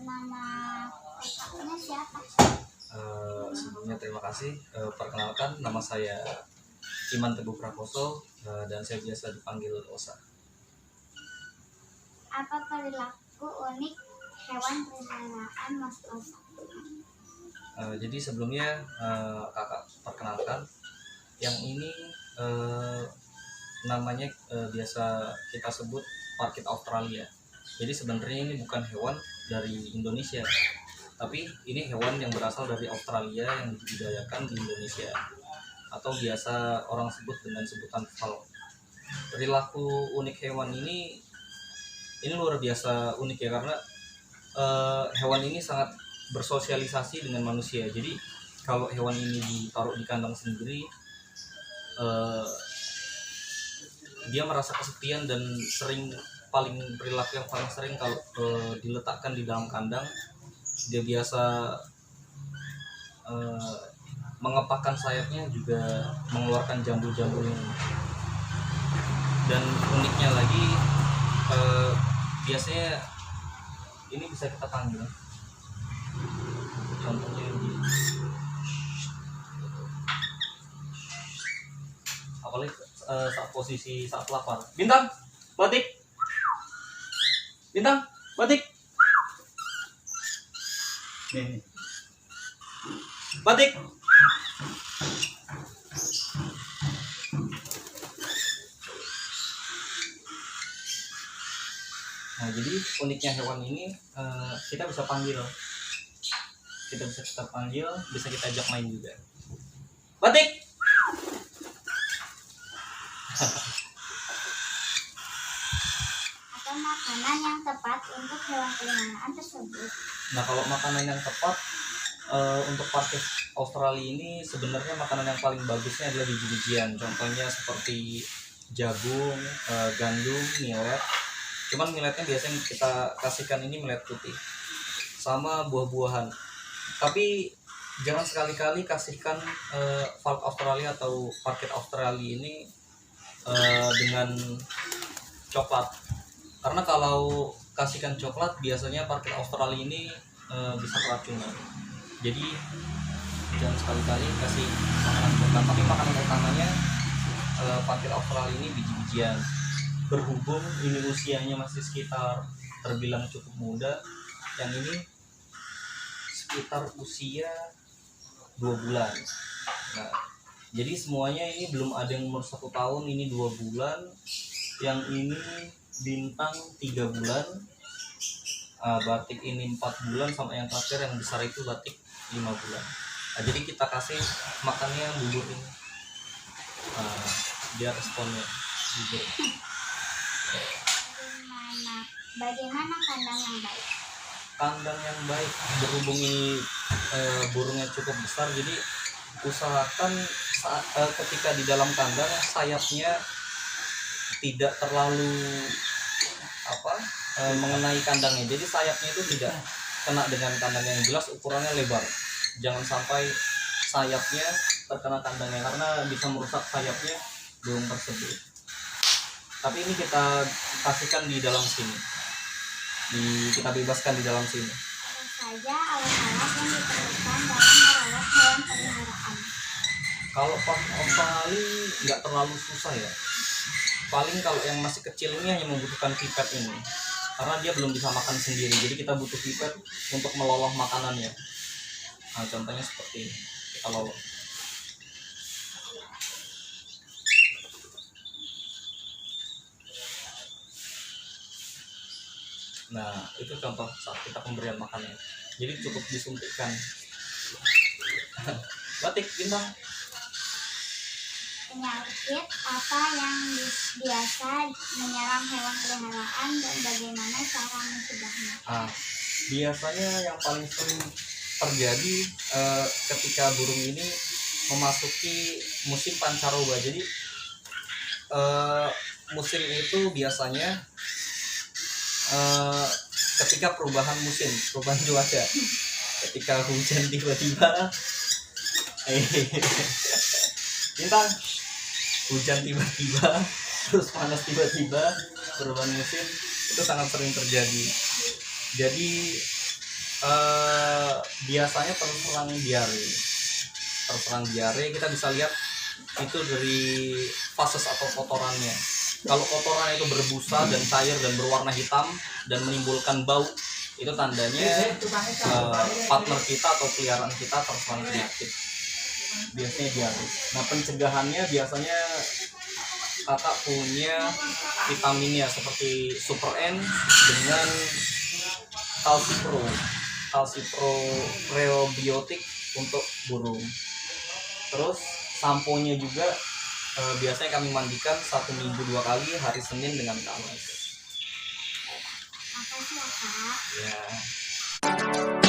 Nama kakaknya siapa? Sebelumnya terima kasih. Perkenalkan, nama saya Iman Teguh Prakoso, dan saya biasa dipanggil Osa. Apa perilaku unik hewan peliharaan Mas Osa? Jadi sebelumnya kakak perkenalkan, yang ini namanya biasa kita sebut parkit Australia. Jadi sebenarnya ini bukan hewan dari Indonesia, tapi ini hewan yang berasal dari Australia yang dibudidayakan di Indonesia, atau biasa orang sebut dengan sebutan falk. Perilaku unik hewan ini luar biasa unik ya, karena hewan ini sangat bersosialisasi dengan manusia. Jadi kalau hewan ini ditaruh di kandang sendiri, dia merasa kesepian dan perilaku yang paling sering kalau diletakkan di dalam kandang, dia biasa mengepakkan sayapnya, juga mengeluarkan jambul-jambulnya. Dan uniknya lagi, biasanya ini bisa kita panggil, contohnya ini, apalagi saat lapar. Bintang, batik. Bintang, batik. Nih. Batik. Nah, jadi uniknya hewan ini, kita bisa panggil, bisa kita ajak main juga. Batik. Apa makanan yang tepat untuk hewan peliharaan tersebut? Nah, kalau makanan yang tepat untuk parkit Australia ini, sebenarnya makanan yang paling bagusnya adalah biji-bijian. Contohnya seperti jagung, gandum, millet. Cuman milletnya biasanya kita kasihkan ini millet putih, sama buah-buahan. Tapi jangan sekali-kali kasihkan falk Australia atau parkit Australia ini dengan coklat, karena kalau kasihkan coklat biasanya parkit Australia ini bisa keracunan. Jadi jangan sekali-kali kasih makanan coklat, tapi makanan utamanya parkit Australia ini biji-bijian. Berhubung ini usianya masih sekitar terbilang cukup muda, yang ini sekitar usia 2 bulan. Nah, jadi semuanya ini belum ada yang umur 1 tahun, ini 2 bulan, yang ini bintang 3 bulan, batik ini 4 bulan, sama yang terakhir yang besar itu batik 5 bulan. Nah, jadi kita kasih makannya bubur ini, dia responnya bubur. Bagaimana kandang yang baik? Kandang yang baik, berhubung ini burungnya cukup besar, jadi usahakan ketika di dalam kandang sayapnya tidak terlalu mengenai kandangnya. Jadi sayapnya itu tidak kena dengan kandangnya, yang jelas ukurannya lebar. Jangan sampai sayapnya terkena kandangnya, karena bisa merusak sayapnya burung tersebut. Tapi ini kita kasihkan di dalam sini, kita bebaskan di dalam sini. Apa saja alat-alat yang diperlukan dalam merawat hewan peliharaan? Kalau parkit Australia nggak terlalu susah ya. Paling kalau yang masih kecil ini hanya membutuhkan pipet ini, karena dia belum bisa makan sendiri. Jadi kita butuh pipet untuk meloloh makanannya. Nah, contohnya seperti ini, kita loloh. Nah, itu contoh saat kita pemberian makannya. Jadi cukup disuntikkan. Batik, bintang. Penyakit apa yang biasa menyerang hewan peliharaan dan bagaimana cara mencegahnya? Biasanya yang paling sering terjadi ketika burung ini memasuki musim pancaroba. Jadi musim itu biasanya ketika perubahan cuaca, ketika hujan tiba-tiba, bintang, hujan tiba-tiba, terus panas tiba-tiba, perubahan musim, Itu sangat sering terjadi. Jadi biasanya terserang diare kita bisa lihat itu dari fases atau kotorannya. Kalau kotoran itu berbusa dan cair dan berwarna hitam dan menimbulkan bau, itu tandanya partner kita atau peliharaan kita terserang penyakit, biasanya diare. Nah, pencegahannya biasanya kakak punya vitaminnya seperti Super N dengan Calcipro prebiotik untuk burung. Terus samponya juga biasanya kami mandikan 1 minggu 2 kali, hari Senin dengan Kamis. Makasih ya, Kak. Ya.